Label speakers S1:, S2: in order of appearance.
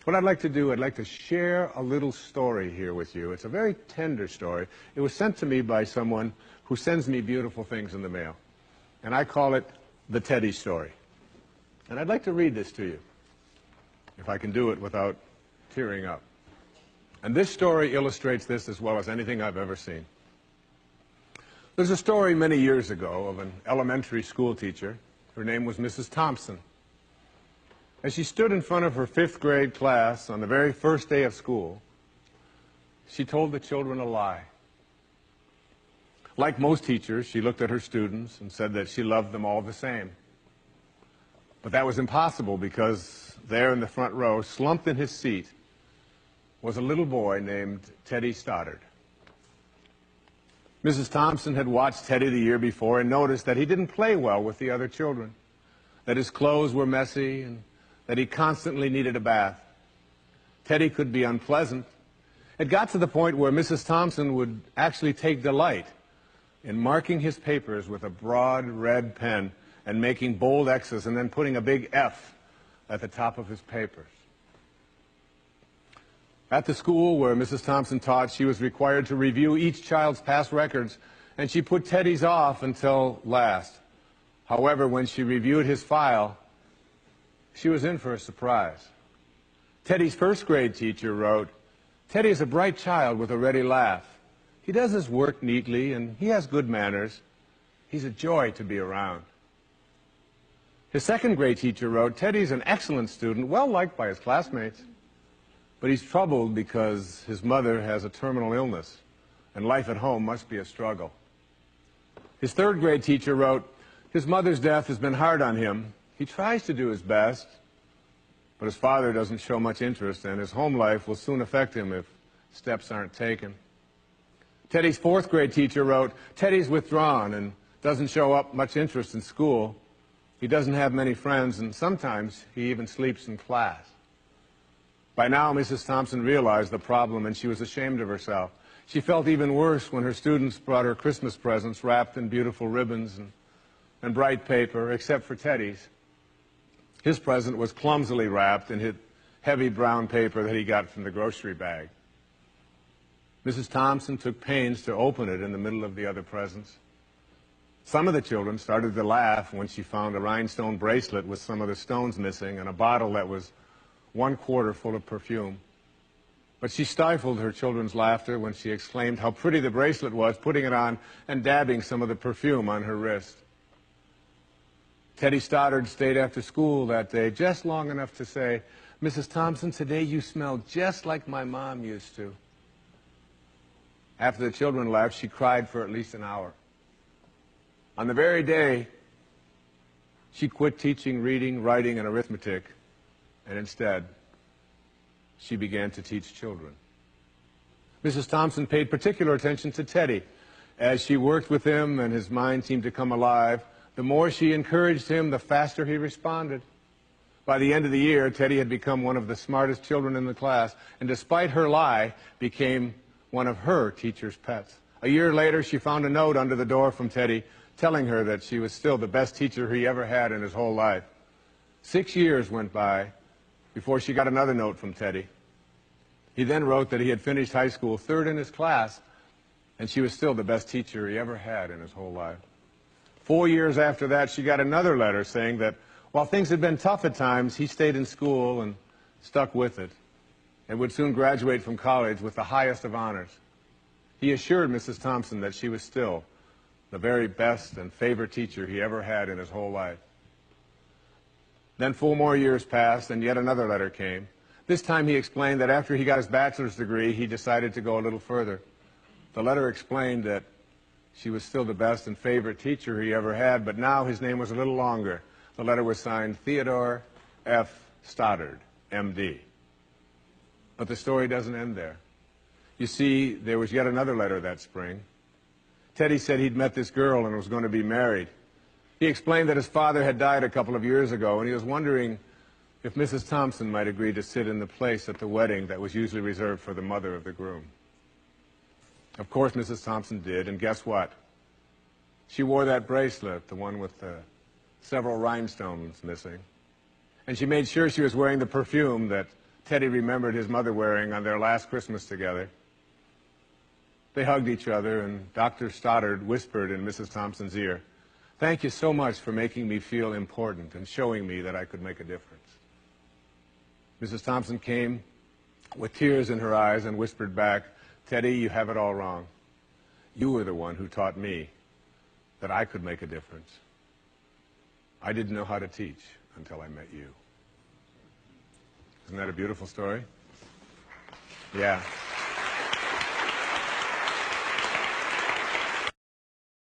S1: What I'd like to do, I'd like to share a little story here with you. It's a very tender story. It was sent to me by someone who sends me beautiful things in the mail. And I call it the Tedys Story. And I'd like to read this to you, if I can do it without tearing up. And this story illustrates this as well as anything I've ever seen. There's a story many years ago of an elementary school teacher. Her name was Mrs. Thompson. As she stood in front of her 5th grade class on the very first day of school, she told the children a lie. Like most teachers, she looked at her students and said that she loved them all the same. But that was impossible because there in the front row, slumped in his seat, was a little boy named Teddy Stoddard. Mrs. Thompson had watched Teddy the year before and noticed that he didn't play well with the other children, that his clothes were messy and that he constantly needed a bath. Teddy could be unpleasant. It got to the point where Mrs. Thompson would actually take delight in marking his papers with a broad red pen and making bold X's and then putting a big F at the top of his papers. At the school where Mrs. Thompson taught, she was required to review each child's past records, and she put Teddy's off until last. However, when she reviewed his file, she was in for a surprise. Teddy's 1st grade teacher wrote, "Teddy is a bright child with a ready laugh. He does his work neatly and he has good manners. He's a joy to be around." His 2nd grade teacher wrote, "Teddy's an excellent student, well liked by his classmates, but he's troubled because his mother has a terminal illness and life at home must be a struggle." His 3rd grade teacher wrote, "His mother's death has been hard on him. He tries to do his best, but his father doesn't show much interest, and his home life will soon affect him if steps aren't taken." Teddy's 4th grade teacher wrote, "Teddy's withdrawn and doesn't show up much interest in school. He doesn't have many friends, and sometimes he even sleeps in class." By now, Mrs. Thompson realized the problem, and she was ashamed of herself. She felt even worse when her students brought her Christmas presents wrapped in beautiful ribbons and bright paper, except for Teddy's. His present was clumsily wrapped in heavy brown paper that he got from the grocery bag. Mrs. Thompson took pains to open it in the middle of the other presents. Some of the children started to laugh when she found a rhinestone bracelet with some of the stones missing and a bottle that was 1/4 full of perfume. But she stifled her children's laughter when she exclaimed how pretty the bracelet was, putting it on and dabbing some of the perfume on her wrist. Teddy Stoddard stayed after school that day just long enough to say, "Mrs. Thompson, today you smell just like my mom used to." After the children left, she cried for at least an hour. On the very day, she quit teaching reading, writing, and arithmetic, and instead, she began to teach children. Mrs. Thompson paid particular attention to Teddy. As she worked with him and his mind seemed to come alive, the more she encouraged him, the faster he responded. By the end of the year, Teddy had become one of the smartest children in the class, and despite her lie, became one of her teacher's pets. A year later, she found a note under the door from Teddy telling her that she was still the best teacher he ever had in his whole life. 6 years went by before she got another note from Teddy. He then wrote that he had finished high school 3rd in his class, and she was still the best teacher he ever had in his whole life. 4 years after that, she got another letter saying that while things had been tough at times, he stayed in school and stuck with it, and would soon graduate from college with the highest of honors. He assured Mrs. Thompson that she was still the very best and favorite teacher he ever had in his whole life. Then 4 more years passed, and yet another letter came. This time he explained that after he got his bachelor's degree, he decided to go a little further. The letter explained that she was still the best and favorite teacher he ever had, but now his name was a little longer. The letter was signed Theodore F. Stoddard, M.D. But the story doesn't end there. You see, there was yet another letter that spring. Teddy said he'd met this girl and was going to be married. He explained that his father had died a couple of years ago, and he was wondering if Mrs. Thompson might agree to sit in the place at the wedding that was usually reserved for the mother of the groom. Of course, Mrs. Thompson did, and guess what? She wore that bracelet, the one with the several rhinestones missing, and she made sure she was wearing the perfume that Teddy remembered his mother wearing on their last Christmas together. They hugged each other, and Dr. Stoddard whispered in Mrs. Thompson's ear, "Thank you so much for making me feel important and showing me that I could make a difference." Mrs. Thompson came with tears in her eyes and whispered back, "Teddy, you have it all wrong. You were the one who taught me that I could make a difference. I didn't know how to teach until I met you." Isn't that a beautiful story? Yeah.